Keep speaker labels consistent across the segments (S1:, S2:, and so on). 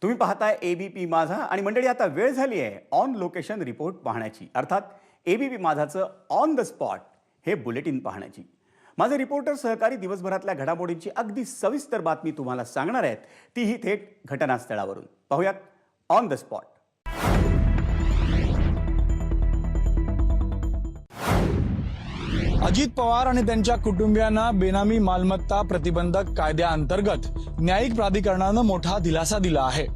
S1: तुम्ही पाहताय एबीपी माझा आणि मंडळी आता वेळ झाली आहे ऑन लोकेशन रिपोर्ट पाहण्याची, अर्थात एबीपी माझाचं ऑन द स्पॉट हे बुलेटिन पाहण्याची। माझे रिपोर्टर सहकारी दिवसभरातल्या घडामोडींची अगदी सविस्तर बातमी तुम्हाला सांगणार आहेत, तीही थेट घटनास्थळावरून। पाहूयात on the spot.
S2: Ajit Pawar आणि त्यांच्या कुटुंबियांना बेनामी मालमत्ता प्रतिबंधक कायद्याअंतर्गत न्यायिक प्राधिकरणानं मोठा दिलासा दिला आहे।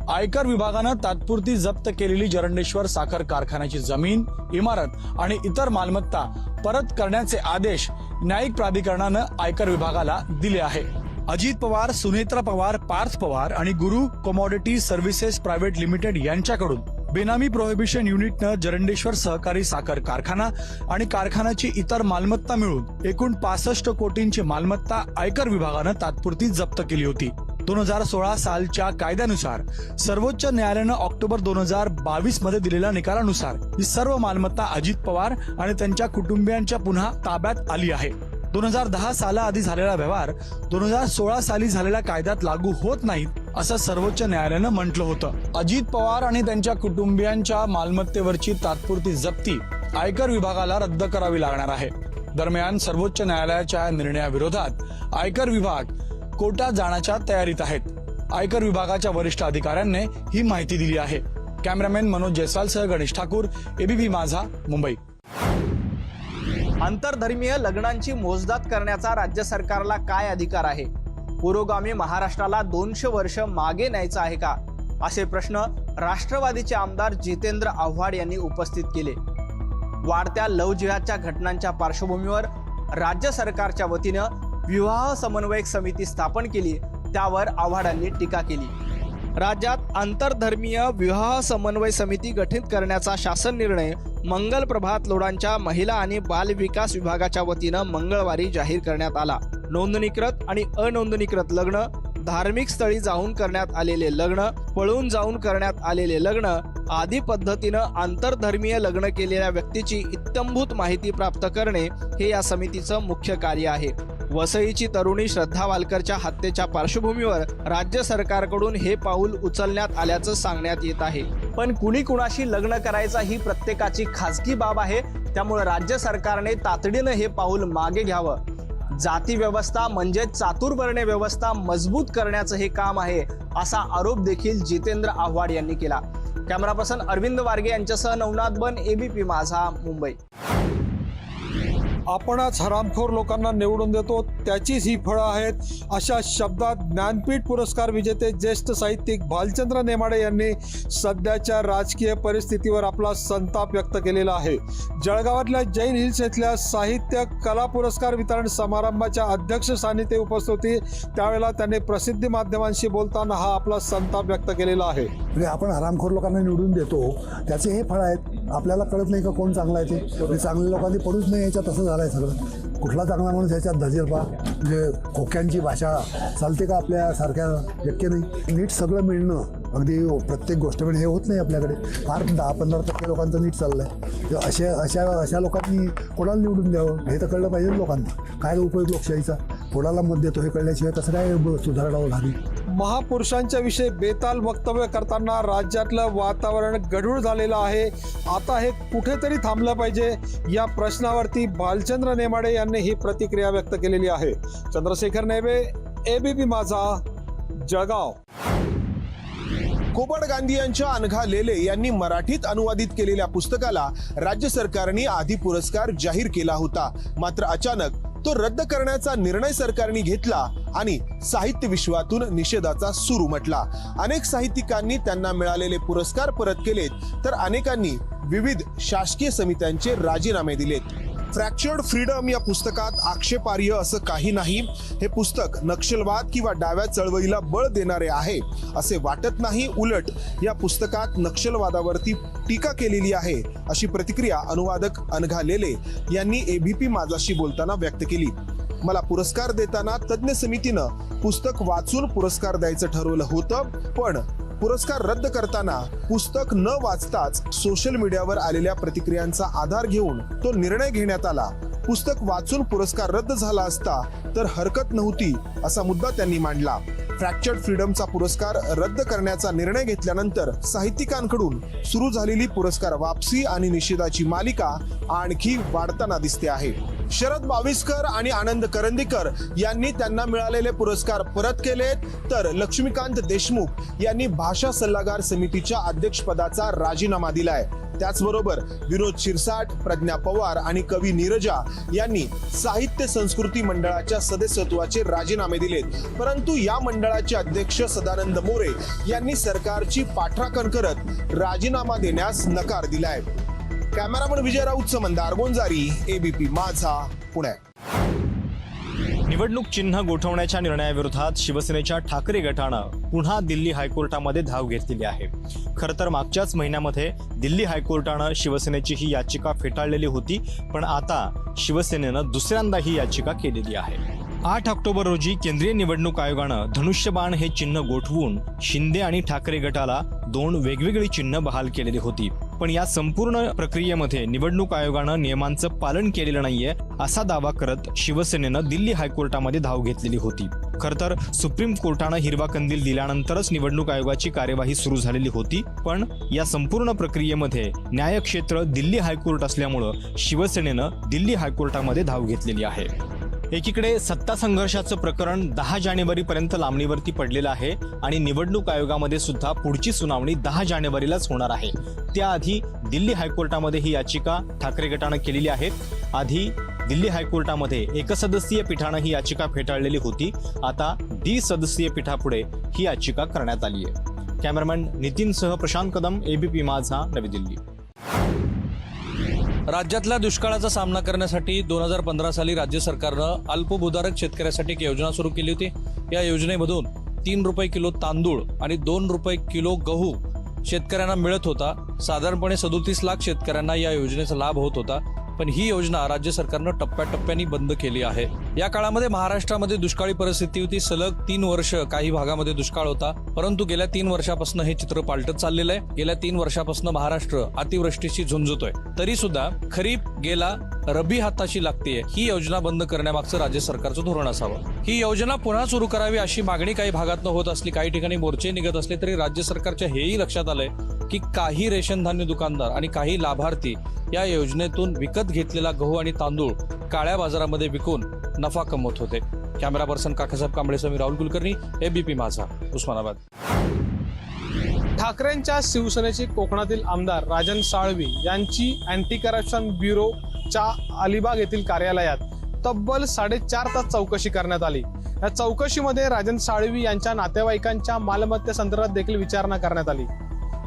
S2: आयकर विभागानं तात्पुरती जप्त केलेली जरंडेश्वर साखर कारखान्याची जमीन, इमारत आणि इतर मालमत्ता परत करण्याचे आदेश न्यायिक प्राधिकरणानं आयकर विभागाला दिले आहे। अजित पवार, सुनेत्रा पवार, पार्थ पवार आणि गुरु कमोडिटी सर्व्हिसेस प्रायव्हेट लिमिटेड यांच्याकडून बेनामी प्रोहिबिशन युनिटनं जरंडेश्वर सहकारी साखर कारखाना आणि कारखान्याची इतर मालमत्ता मिळून एकूण 65 कोटींची मालमत्ता आयकर विभागानं तात्पुरती जप्त केली होती। 2016 सालच्या कायद्यानुसार सर्वोच्च न्यायालयानं ऑक्टोबर 2022 मध्ये दिलेल्या निकालानुसार ही सर्व मालमत्ता अजित पवार आणि त्यांच्या कुटुंबियांच्या पुन्हा ताब्यात आली आहे। 2010 सालाआधी झालेला व्यवहार 2016 साली झालेल्या कायद्यात लागू होत नाहीत असं सर्वोच्च न्यायालयानं म्हटलं होतं। अजित पवार आणि त्यांच्या कुटुंबियांच्या मालमत्तेवरची तात्पुरती जप्ती आयकर विभागाला रद्द करावी लागणार आहे। दरम्यान सर्वोच्च न्यायालयाच्या निर्णयाविरोधात आयकर विभाग कोर्टात जाण्याच्या तयारीत आहेत। आयकर विभागाच्या वरिष्ठ अधिकाऱ्यांनी ही माहिती दिली आहे। कॅमेरामॅन मनोज जयस्वालसह गणेश ठाकूर, एबीपी माझा, मुंबई।
S3: आंतरधर्मीय लग्नांची मोजदाद करण्याचा राज्य सरकारला काय अधिकार आहे? पुरोगामी महाराष्ट्राला 200 वर्ष मागे न्यायचं आहे का? असे प्रश्न राष्ट्रवादीचे आमदार जितेंद्र आव्हाड यांनी उपस्थित केले। वाढत्या लव्हजिहादच्या घटनांच्या पार्श्वभूमीवर राज्य सरकारच्या वतीनं विवाह समन्वयक समिती स्थापन केली, त्यावर आव्हाडांनी टीका केली। राज्यात आंतरधर्मीय विवाह समन्वय समिती गठीत करण्याचा शासन निर्णय मंगल प्रभात लोढांच्या महिला आणि बाल विकास विभागाच्या वतीनं मंगळवारी जाहीर करण्यात आला। नोंदणीकृत आणि अनोंदणीकृत लग्न, धार्मिक स्थळी जाऊन करण्यात आलेले लग्न, पळून जाऊन करण्यात आलेले लग्न आदी पद्धतीनं आंतरधर्मीय लग्न केलेल्या व्यक्तीची इत्थंभूत माहिती प्राप्त करणे हे या समितीचं मुख्य कार्य आहे। वसईची तरुणी श्रद्धा वालकरच्या हत्येच्या पार्श्वभूमीवर राज्य सरकारकडून हे पाऊल उचलण्यात आल्याचं सांगण्यात येत आहे। पण कुणी कुणाशी लग्न करायचा ही प्रत्येकाची खासगी बाब आहे, त्यामुळे राज्य सरकारने तातडीनं हे पाऊल मागे घ्यावं। जाती व्यवस्था म्हणजे चातुर्वर्ण व्यवस्था मजबूत करण्याचं हे काम आहे, असा आरोप देखील जितेंद्र आव्हाड यांनी केला। कॅमेरा पर्सन अरविंद वारगे यांच्यासह नवनाथ बन, एबीपी माझा, मुंबई।
S4: आपणच हरामखोर लोकांना निवडून देतो, त्याचीच ही फळं आहेत, अशा शब्दात ज्ञानपीठ पुरस्कार विजेते ज्येष्ठ साहित्यिक भालचंद्र नेमाडे यांनी सध्याच्या राजकीय परिस्थितीवर आपला संताप व्यक्त केलेला आहे। जळगावातल्या जैन हिल्स येथल्या साहित्य कला पुरस्कार वितरण समारंभाच्या अध्यक्षस्थानी ते उपस्थित होते, त्यावेळेला त्यांनी प्रसिद्धी माध्यमांशी बोलताना हा आपला संताप व्यक्त केलेला आहे।
S5: म्हणजे आपण हरामखोर लोकांना निवडून देतो, त्याचे हे फळ आहेत। आपल्याला कळत नाही का कोण चांगला आहे ते? चांगल्या लोकांनी पडूच नाही याच्यात, तसं झालं आहे सगळं। कुठला चांगला माणूस याच्यात धजेल पा? म्हणजे खोक्यांची भाषा चालते का आपल्यासारख्या? शक्य नाही। नीट सगळं मिळणं, अगदी प्रत्येक गोष्ट हे होत नाही आपल्याकडे। फार 10-15% लोकांचं नीट चाललं आहे। अशा लोकांनी कोणाला निवडून द्यावं हे तर कळलं पाहिजे लोकांना। काय उपयोग लोकशाहीचा? कोणाला मत देतो हे कळल्याशिवाय कसं काय सुधारणावं लागेल?
S4: महापुरुषांच्या विषयी बेताल वक्तव्य करताना राज्यातलं वातावरण गढूळ झालेलं आहे। आता हे कुठेतरी थांबलं पाहिजे, या प्रश्नावरती भालचंद्र नेमाडे यांनी ही प्रतिक्रिया व्यक्त केलेली आहे। चंद्रशेखर नेबे, एबीपी माझा, जळगाव।
S6: कोबड गांधी यांच्या अनघा लेले यांनी मराठीत अनुवादित केलेल्या पुस्तकाला राज्य सरकारने आधी पुरस्कार जाहीर केला होता, मात्र अचानक तो रद्द करण्याचा निर्णय सरकारने घेतला आणि साहित्य विश्वातून निषेधाचा सूर उमटला। अनेक साहित्यिकांनी त्यांना मिळालेले पुरस्कार परत केलेत, तर अनेकांनी विविध शासकीय समित्यांचे राजीनामे दिलेत। फ्रॅक्चर्ड फ्रीडम या पुस्तकात आक्षेपार्ह असं काही नाही। हे पुस्तक नक्षलवाद किंवा डाव्या चळवळीला बळ देणारे आहे असे वाटत नाही, उलट या पुस्तकात नक्षलवादावरती टीका केलेली आहे, अशी प्रतिक्रिया अनुवादक अनघा लेले यांनी एबीपी माझाशी बोलताना व्यक्त केली। मला पुरस्कार देताना तज्ञ समितीनं पुस्तक वाचून पुरस्कार द्यायचं ठरवलं होतं, पण पुरस्कार रद्द करताना पुस्तक न वाचताच सोशल मीडियावर आलेल्या प्रतिक्रियांचा आधार घेऊन तो निर्णय घेण्यात आला। पुस्तक वाचून पुरस्कार रद्द झाला असता तर हरकत नव्हती, असा मुद्दा त्यांनी मांडला। फ्रॅक्चर्ड फ्रीडमचा पुरस्कार रद्द करण्याचा निर्णय घेतल्यानंतर साहित्यिकांकडून सुरू झालेली पुरस्कार वापसी आणि निषेधाची मालिका आणखी वाढताना दिसते आहे. शरद बाविस्कर आणि आनंद करंदीकर यांनी त्यांना मिळालेले पुरस्कार परत केलेत, तर लक्ष्मीकांत देशमुख यांनी भाषा सल्लागार समितीच्या अध्यक्षपदाचा राजीनामा दिलाय. त्याचबरोबर विनोद शिरसाट, प्रज्ञा पवार आणि कवी नीरजा यांनी साहित्य संस्कृती मंडळाच्या सदस्यत्वाचे राजीनामे दिलेत. परंतु या मंडळाचे अध्यक्ष सदानंद मोरे यांनी सरकारची पाठराखण करत राजीनामा देण्यास नकार दिलाय. कॅमेरामन विजय राऊत, मंदार गोंजारी, एबीपी माझा, पुणे.
S7: निवडणूक चिन्ह गोठवण्याच्या निर्णयाविरोधात शिवसेनेच्या ठाकरे गटानं पुन्हा दिल्ली हायकोर्टामध्ये धाव घेतलेली आहे. खरं तर मागच्याच महिन्यामध्ये दिल्ली हायकोर्टानं शिवसेनेची ही याचिका फेटाळलेली होती, पण आता शिवसेनेनं दुसऱ्यांदा ही याचिका केलेली आहे. 8 ऑक्टोबर रोजी केंद्रीय निवडणूक आयोगानं धनुष्यबाण हे चिन्ह गोठवून शिंदे आणि ठाकरे गटाला 2 वेगवेगळी चिन्ह बहाल केलेली होती. पण या संपूर्ण प्रक्रियेमध्ये निवडणूक आयोगानं नियमांचं पालन केलेलं नाहीये असा दावा करत शिवसेनेनं दिल्ली हायकोर्टामध्ये धाव घेतलेली होती. खरं तर सुप्रीम कोर्टानं हिरवा कंदील दिल्यानंतरच निवडणूक आयोगाची कार्यवाही सुरू झालेली होती. पण या संपूर्ण प्रक्रियेमध्ये न्यायक्षेत्र दिल्ली हायकोर्ट असल्यामुळं शिवसेनेनं दिल्ली हायकोर्टामध्ये धाव घेतलेली आहे. एकीकडे सत्ता संघर्षाचं प्रकरण 10 जानेवारीपर्यंत लांबणीवरती पडलेलं आहे आणि निवडणूक आयोगामध्ये सुद्धा पुढची सुनावणी 10 जानेवारीलाच होणार आहे. त्याआधी दिल्ली हायकोर्टामध्ये ही याचिका ठाकरे गटानं केलेली आहे. आधी दिल्ली हायकोर्टामध्ये एकसदस्यीय पीठानं ही याचिका फेटाळलेली होती. आता 2 सदस्यीय पीठापुढे ही याचिका करण्यात आली आहे. कॅमेरामॅन नितीनसह प्रशांत कदम, एबीपी माझा, नवी दिल्ली.
S2: राज्यातल्या दुष्काळाचा सामना करण्यासाठी 2015 साली राज्य सरकारनं अल्पभूधारक शेतकऱ्यासाठी एक योजना सुरू केली होती. या योजनेमधून 3 रुपये किलो तांदूळ आणि 2 रुपये किलो गहू शेतकऱ्यांना मिळत होता. साधारणपणे 37 लाख शेतकऱ्यांना या योजनेचा लाभ होत होता. पण ही योजना राज्य सरकारनं टप्प्याटप्प्याने बंद केली आहे. या काळामध्ये महाराष्ट्रामध्ये दुष्काळी परिस्थिती होती. सलग 3 वर्ष काही भागामध्ये दुष्काळ होता. परंतु गेल्या 3 वर्षापासून हे चित्र पालटत चाललेलं आहे. गेल्या 3 वर्षापासून महाराष्ट्र अतिवृष्टीशी झुंजतोय. तरी सुद्धा खरीप गेला, रबी हाताशी लागतेय. ही योजना बंद करण्यामागचं राज्य सरकारचं धोरण असावं. ही योजना पुन्हा सुरू करावी अशी मागणी काही भागातनं होत असली, काही ठिकाणी मोर्चे निघत असले तरी राज्य सरकारच्या हेही लक्षात आलंय की काही रेशन धान्य दुकानदार आणि काही लाभार्थी या योजनेतून विकत घेतलेला गहू आणि तांदूळ काळ्या बाजारामध्ये विकून नफा कमवत होते. कॅमेरा पर्सन काकासाहेब कांबळेसह मी राहुल कुलकर्णी, एबीपी माझा, उस्मानाबाद.
S8: ठाकरेंच्या शिवसेनेचे कोकणातील आमदार राजन साळवी यांची अँटी करप्शन ब्युरोच्या अलिबाग येथील कार्यालयात तब्बल 4.5 तास चौकशी करण्यात आली. या चौकशीमध्ये राजन साळवी यांच्या नातेवाईकांच्या मालमत्तेसंदर्भात देखील विचारणा करण्यात आली.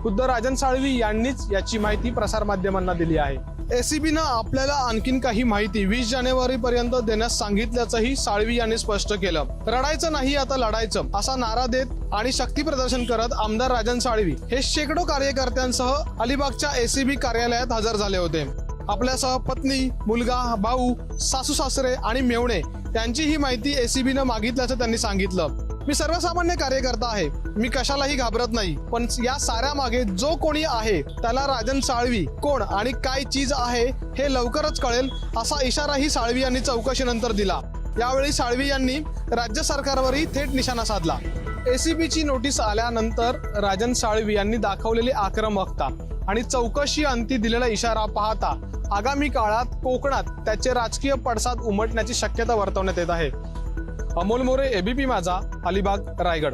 S8: खुद्द राजन साळवी यांनीच याची माहिती प्रसारमाध्यमांना दिली आहे. एसीबीनं आपल्याला आणखीन काही माहिती 20 जानेवारी पर्यंत देण्यास सांगितल्याचंही साळवी यांनी स्पष्ट केलं. रडायचं नाही, आता लढायचं असा नारा देत आणि शक्ती प्रदर्शन करत आमदार राजन साळवी हे शेकडो कार्यकर्त्यांसह अलिबागच्या एसीबी कार्यालयात हजर झाले होते. आपल्यासह पत्नी, मुलगा, भाऊ, सासू सासरे आणि मेवणे त्यांची ही माहिती एसीबीनं मागितल्याचं त्यांनी सांगितलं. मी सर्वसामान्य कार्यकर्ता आहे, मी कशालाही घाबरत नाही, पण या साऱ्या मागे जो कोणी आहे त्याला राजन साळवी कोण आणि काय चीज आहे हे लवकरच कळेल असा इशाराही साळवी यांनी चौकशीनंतर दिला. यावेळी साळवी यांनी राज्य सरकारवरही थेट निशाणा साधला. एसीबीची नोटीस आल्यानंतर राजन साळवी यांनी दाखवलेली आक्रमकता आणि चौकशी अंती दिलेला इशारा पाहता आगामी काळात कोकणात त्याचे राजकीय पडसाद उमटण्याची शक्यता वर्तवण्यात येत आहे. अमोल मोरे, एबीपी माझा, अलिबाग, रायगड.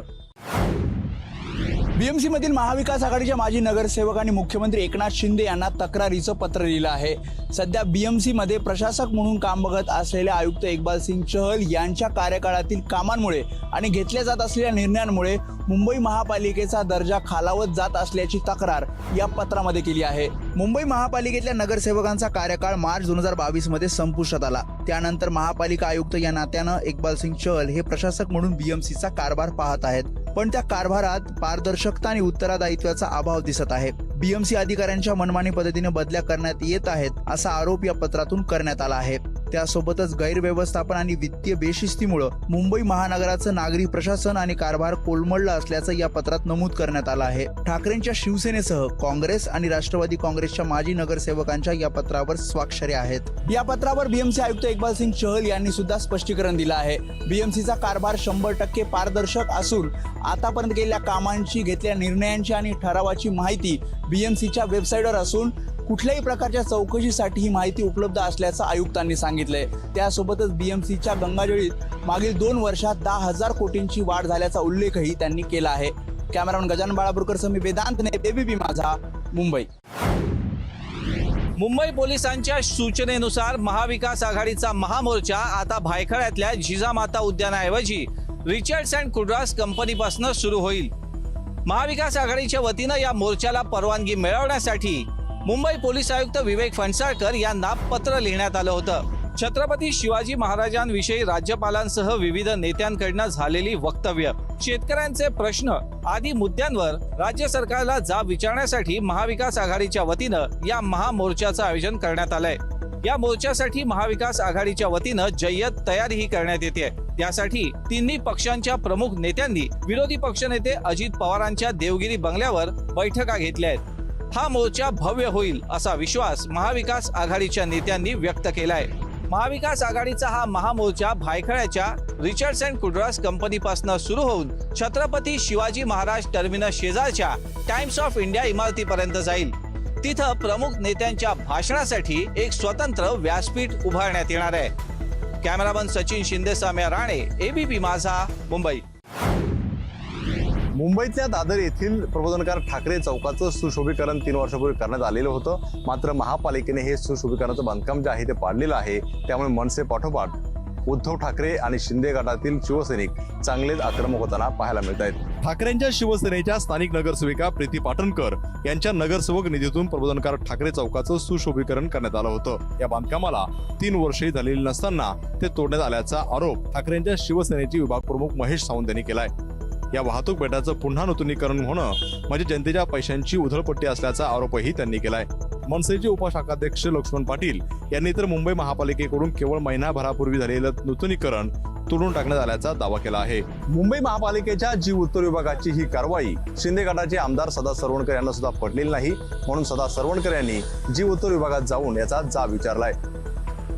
S9: बीएमसी मधील महाविकास आघाडीच्या माजी नगरसेवक आणि मुख्यमंत्री एकनाथ शिंदे यांना तक्रारीचं पत्र लिहिलं आहे. सध्या बीएमसी मध्ये प्रशासक म्हणून काम बघत असलेले आयुक्त इक्बाल सिंग चहल यांच्या कार्यकाळातील कामांमुळे आणि घेतल्या जात असलेल्या निर्णयांमुळे मुंबई महापालिकेचा दर्जा खालावत जात असल्याची तक्रार या पत्रामध्ये केली आहे. मुंबई महापालिकेतल्या नगरसेवकांचा कार्यकाळ मार्च 2022 मध्ये संपुष्टात आला. त्यानंतर महापालिका आयुक्त या नात्यानं इक्बाल सिंग चहल हे प्रशासक म्हणून बीएमसीचा कारभार पाहत आहेत. पण त्या कारभारात पारदर्शकता आणि उत्तरदायित्वाचा अभाव दिसत आहे. बीएमसी अधिकाऱ्यांच्या मनमानी पद्धतीने बदल्या करण्यात येत आहेत असा आरोप या पत्रातून करण्यात आला आहे. त्यासोबतच गैरव्यवस्थापन आणि वित्तीय बेशिस्तीमुळे मुंबई महानगराचं नागरी प्रशासन आणि कारभार कोलमडला असल्याचं या पत्रात नमूद करण्यात आलं आहे. ठाकरेंच्या शिवसेनेसह काँग्रेस आणि राष्ट्रवादी काँग्रेसच्या माजी नगरसेवकांच्या या पत्रावर स्वाक्षऱ्या आहेत. या पत्रावर बीएमसी आयुक्त इक्बाल सिंग चहल यांनी सुद्धा स्पष्टीकरण दिलं आहे. बीएमसीचा कारभार 100% पारदर्शक असून आतापर्यंत केलेल्या कामांची, घेतलेल्या निर्णयांची आणि ठरावाची माहिती बीएमसीच्या वेबसाईटवर असून कुठल्याही प्रकारच्या चौकशीसाठी ही माहिती उपलब्ध असल्याचं आयुक्तांनी सांगितलंय. त्यासोबतच बीएमसीच्या गंगाजळीत मागील 2 वर्षात 10,000 कोटींची वाढ झाल्याचा उल्लेखही त्यांनी केला आहे. कॅमेरामन गजानन बाळापूरकर, मी वेदांत ने, एबीपी माझा, मुंबई.
S3: मुंबई पोलिसांच्या सूचनेनुसार महाविकास आघाडीचा महामोर्चा आता भायखळ्यातल्या जिजामाता उद्यानाऐवजी रिचर्ड्स अँड कुड्रास कंपनीपासून सुरू होईल. महाविकास आघाडीच्या वतीनं या मोर्चाला परवानगी मिळवण्यासाठी मुंबई पोलीस आयुक्त विवेक फणसळकर यांना पत्र लिहिण्यात आलं होतं. छत्रपती शिवाजी महाराजांविषयी राज्यपालांसह विविध नेत्यांकडनं झालेली वक्तव्य, शेतकऱ्यांचे प्रश्न आदी मुद्द्यांवर राज्य सरकारला जाब विचारण्यासाठी महाविकास आघाडीच्या वतीनं या महामोर्चाचं आयोजन करण्यात आलंय. या मोर्चासाठी महाविकास आघाडीच्या वतीनं जय्यत तयारीही करण्यात येते. त्यासाठी तिन्ही पक्षांच्या प्रमुख नेत्यांनी विरोधी पक्षनेते अजित पवारांच्या देवगिरी बंगल्यावर बैठका घेतल्या आहेत. हा मोर्चा भव्य होईल असा विश्वास महाविकास आघाडीच्या नेत्यांनी व्यक्त केलाय. महाविकास आघाडीचा हा महामोर्चा भायखळ्याच्या रिचर्ड्स अँड कुड्रास कंपनीपासून सुरू होऊन छत्रपती शिवाजी महाराज टर्मिनस शेजारच्या टाइम्स ऑफ इंडिया इमारतीपर्यंत जाईल. तिथं प्रमुख नेत्यांच्या भाषणासाठी एक स्वतंत्र व्यासपीठ उभारण्यात येणार आहे. कॅमेरामन सचिन शिंदे, साम्या राणे, एबीपी माझा, मुंबई.
S10: मुंबईतल्या दादर येथील प्रबोधनकार ठाकरे चौकाचं सुशोभीकरण 3 वर्षापूर्वी करण्यात आलेलं होतं. मात्र महापालिकेने हे सुशोभीकरणाचं बांधकाम जे आहे ते पाडलेलं आहे. त्यामुळे मनसे पाठोपाठ उद्धव ठाकरे आणि शिंदे गटातील शिवसैनिक चांगलेच आक्रमक होताना पाहायला मिळत आहेत.
S2: ठाकरेंच्या शिवसेनेच्या स्थानिक नगरसेविका प्रीती पाटणकर यांच्या नगरसेवक निधीतून प्रबोधनकार ठाकरे चौकाचं सुशोभीकरण करण्यात आलं होतं. या बांधकामाला 3 वर्षही झालेली नसताना ते तोडण्यात आल्याचा आरोप ठाकरेंच्या शिवसेनेचे विभाग प्रमुख महेश सावंत यांनी केलाय. या वाहतूक बेटाचं पुन्हा नूतनीकरण होणं म्हणजे जनतेच्या पैशांची उधळपट्टी असल्याचा आरोपही त्यांनी केलाय. मनसेचे उपशाखाध्यक्ष लक्ष्मण पाटील यांनी तर मुंबई महापालिकेकडून केवळ महिनाभरापूर्वी झालेलं नूतनीकरण तोडून टाकण्यात आल्याचा दावा केला आहे. मुंबई महापालिकेच्या जी उत्तर विभागाची ही कारवाई शिंदे गटाचे आमदार सदा सरवणकर यांना सुद्धा पटलेली नाही. म्हणून सदा सरवणकर यांनी जी उत्तर विभागात जाऊन याचा जाब विचारलाय.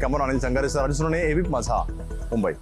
S2: कॅमेरा अनिल संगारेसह राजू सुरणे, एबीपी माझा, मुंबई.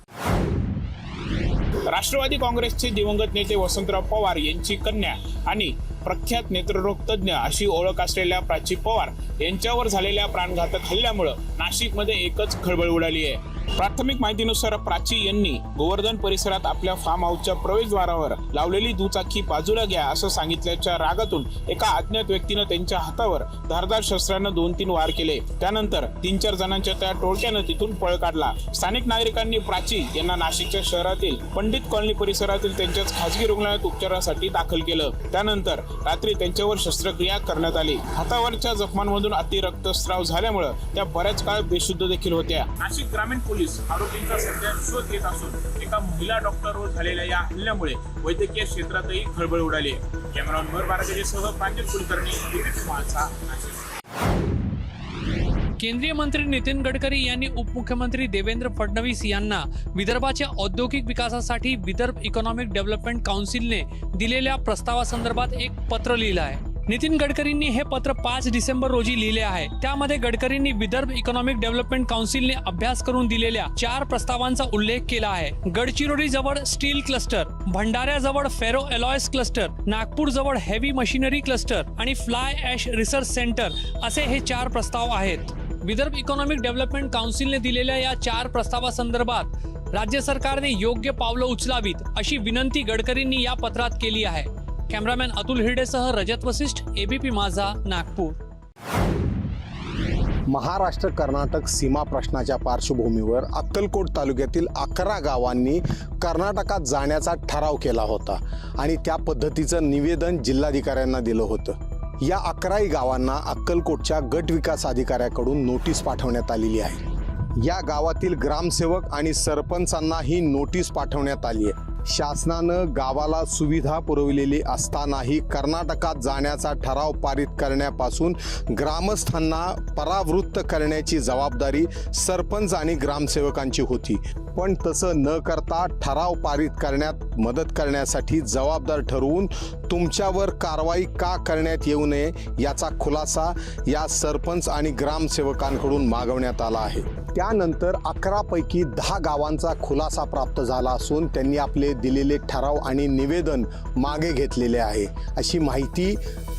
S11: राष्ट्रवादी काँग्रेसचे दिवंगत नेते वसंतराव पवार यांची कन्या आणि प्रख्यात नेत्ररोग तज्ज्ञ अशी ओळख असलेल्या प्राची पवार यांच्यावर झालेल्या प्राणघातक हल्ल्यामुळे नाशिकमध्ये एकच खळबळ उडाली आहे. प्राथमिक माहितीनुसार प्राची यांनी गोवर्धन परिसरात आपल्या फार्म हाऊसच्या प्रवेशद्वारावर लावलेली दुचाकी बाजूला घ्या असं सांगितल्याच्या रागातून एका अज्ञात व्यक्तीनं त्यांच्या हातावर धारदार शस्त्रानं 2-3 वार केले. त्यानंतर 3-4 जणांच्या त्या टोळक्यानं तिथून पळ काढला. स्थानिक नागरिकांनी प्राची यांना नाशिकच्या शहरातील पंडित कॉलनी परिसरातील त्यांच्याच खासगी रुग्णालयात उपचारासाठी दाखल केलं. त्यानंतर रात्री त्यांच्यावर शस्त्रक्रिया करण्यात आली. हातावरच्या जखमांमधून अति रक्तस्राव झाल्यामुळे त्या बऱ्याच काळ बेशुद्ध देखील होत्या. नाशिक ग्रामीण पोलीस आरोपींचा सध्या शोध घेत असून एका महिला डॉक्टरवर झालेल्या या हल्ल्यामुळे वैद्यकीय क्षेत्रातही खळबळ उडाली आहे. कॅमेरामन उमर बारागेसह प्रांजल कुलकर्णी, एबीपी माझा, नाशिक.
S12: केंद्रीय मंत्री नितीन गडकरी यांनी उपमुख्यमंत्री देवेंद्र फडणवीस यांना विदर्भाच्या औद्योगिक विकासासाठी विदर्भ इकॉनॉमिक डेव्हलपमेंट काउन्सिलने दिलेल्या प्रस्तावासंदर्भात एक पत्र लिहिलं आहे. नितीन गडकरींनी हे पत्र 5 डिसेंबर रोजी लिहिले आहे. त्यामध्ये गडकरींनी विदर्भ इकॉनॉमिक डेव्हलपमेंट काउन्सिलने अभ्यास करून दिलेल्या 4 प्रस्तावांचा उल्लेख केला आहे. गडचिरोली जवळ स्टील क्लस्टर, भंडाऱ्याजवळ फेरो अलॉयस क्लस्टर, नागपूर जवळ हेवी मशिनरी क्लस्टर आणि फ्लाय ॲश रिसर्च सेंटर असे हे 4 प्रस्ताव आहेत. विदर्भ इकॉनॉमिक डेव्हलपमेंट काउन्सिलने दिलेल्या या 4 प्रस्तावासंदर्भात राज्य सरकारने योग्य पावलं उचलावीत अशी विनंती गडकरींनी या पत्रात केली आहे. कॅमेरामॅन अतुल हिरडेसह रजत वसिष्ठ, एबीपी माझा, नागपूर.
S10: महाराष्ट्र कर्नाटक सीमा प्रश्नाच्या पार्श्वभूमीवर अक्कलकोट तालुक्यातील 11 गावांनी कर्नाटकात जाण्याचा ठराव केला होता आणि त्या पद्धतीचं निवेदन जिल्हाधिकाऱ्यांना दिलं होतं. या 11 गावांना अक्कलकोटच्या गट विकास अधिकाऱ्याकडून नोटीस पाठवण्यात आलेली आहे. या गावातील ग्रामसेवक आणि सरपंचांना ही नोटीस पाठवण्यात आली आहे. शासनानं गावाला सुविधा पुरवलेली असतानाही कर्नाटकात जाण्याचा ठराव पारित करण्यापासून ग्रामस्थांना परावृत्त करण्याची जबाबदारी सरपंच आणि ग्रामसेवकांची होती. पण तसं न करता ठराव पारित करण्यात मदत करण्यासाठी जबाबदार ठरवून तुमच्यावर कारवाई का करण्यात येऊ नये याचा खुलासा या सरपंच आणि ग्रामसेवकांकडून मागवण्यात आला आहे. त्यानंतर 11 पैकी 10 गावांचा खुलासा प्राप्त झाला असून त्यांनी आपले दिलेले ठराव आणि निवेदन मागे घेतलेले आहे, अशी माहिती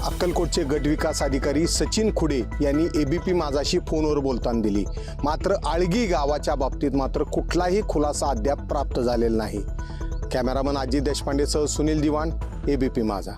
S10: अक्कलकोटचे गटविकास अधिकारी सचिन खुडे यांनी ABP माझाशी फोनवर बोलताना दिली. मात्र आळगी गावाच्या बाबतीत मात्र कुठलाही खुलासा अद्याप प्राप्त झालेला नाही. कॅमेरामन अजित देशपांडेसह सुनील दिवाण, ABP माझा.